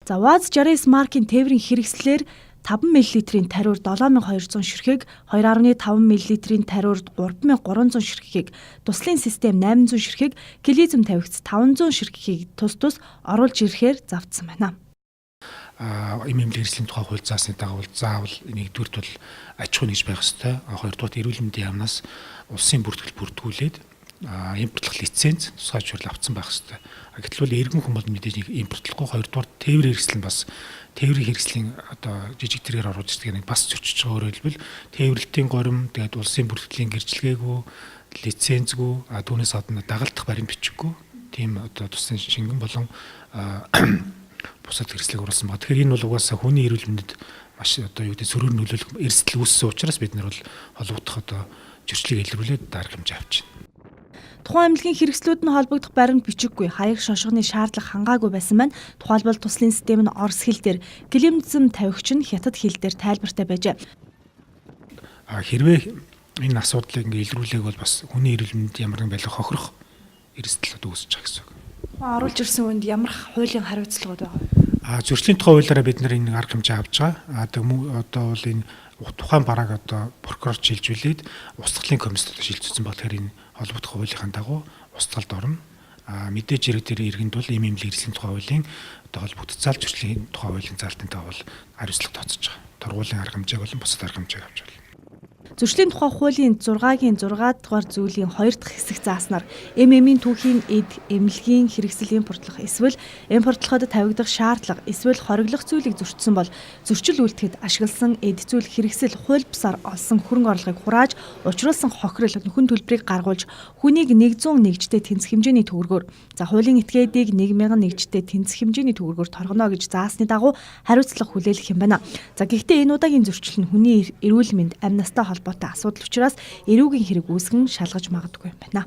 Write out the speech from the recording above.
За ВАЗ-69 маркийн тээврийн хэрэгслээр 5 мл-ийн тариур 7200 ширхэг, 2.5 мл-ийн тариур 3300 ширхгийг, туслын систем 800 ширхэг, клизм тавигц 500 ширхгийг тус оруулж ирэхээр завдсан байна. Эмэмлэг хэрэгслийн тухай хууль заасны дагуу заавал нэгдүгürt бол аж ахуй нэгж байх ёстой. Хоёрдугаар эрүүл мэндийн яамнаас улсын бүртгэл бүртгүүлээд импортлох лиценз тусгай зөвшөөрөл авсан байх ёстой. Гэтэл бол иргэн хүн бол мэдээж импортлохгүй. Хоёрдугаар тээврийн хэрэгсэл нь бас тээврийн хэрэгслийн жижиг тэргээр оруулж ирдэг нэг бас зөрчиж байгаа. Өөрөөр хэлбэл тээвэрлэлтийн горим, тэгээд улсын бүртгэлийн гэрчлэгээгүй, лицензгүй, түүнээс гадна дагалдах баримт бичиггүй. Тийм туслын шингэн болон бусад хэрэгслийг оруулсан байна. Тэгэхээр энэ бол угаасаа хүний эрүүл мэндэд маш сөрөөр нөлөөлөх эрсдэл үүссэн учраас бид нар бол холбогдох зөрчлийг илрүүлээд дарга хэмжээ авч байна. Тухайн эмнэлгийн хэрэгслүүд нь холбогдох баримт бичиггүй, хаяг шошгоны шаардлага хангаагүй байсан байна. Тухайлбал туслын систем нь орос хэл дээр, клизм тавигч нь хятад хэл дээр тайлбартай байжээ. Хэрвээ энэ асуудлыг илрүүлээг бол бас хүний эрүүл мэнд ямар нэгэн байлга хохирох эрсдэл үүсэж байгаа гэсэн үг. Оруулж ирсэн үнд ямар хуулийн хариуцлагууд байгаа вэ? Зөрчлийн тухай хуулиараа бид нар энэ арга хэмжээ авч байгаа. Одоо бол энэ тухайн барааг прокурорч шилжүүлээд устгалын комиссод шилжүүлсэн болохоор энэ холбогдох хуулийнхаа дагуу устгалд орно. Мэдээж ирэг дээр иргэнд бол эмэмлэг хэрэгслийн тухай хуулийн холбогдцаал зөрчлийн тухай хуулийн заалтантай бол хариуцлага тооцож байгаа. Тургуулийн арга хэмжээг болон бусад арга хэмжээг авч байна. Зөрчлийн тухай хуулийн 6-гийн 6 дугаар зүйлийн 2 дахь хэсэг зааснаар ММ-ийн түүхийн эд эмнэлгийн хэрэгсэл импортлох эсвэл импортлоход тавигдах шаардлага эсвэл хориглох зүйлийг зөрчсөн бол зөрчил үйлдэхэд ашигласан эд зүйл хэрэгсэл хууль бусаар олсон хөрөнгө орлогыг хурааж учруулсан хохирол нөхөн төлбөрийг гаргуулж хүнийг 100 нэгжтэй тэнцэх хэмжээний төгрөгөөр хуулийн этгээдийг 1000 нэгжтэй тэнцэх хэмжээний төгрөгөөр торгоно гэж заасны дагуу хариуцлага хүлээх юм байна. Гэхдээ энэ удаагийн зөрчил нь хүний эрүүл мэнд амь настай холбоотой асуудал учраас эрүүгийн хэрэг үүсгэн шалгаж магадгүй юм байна.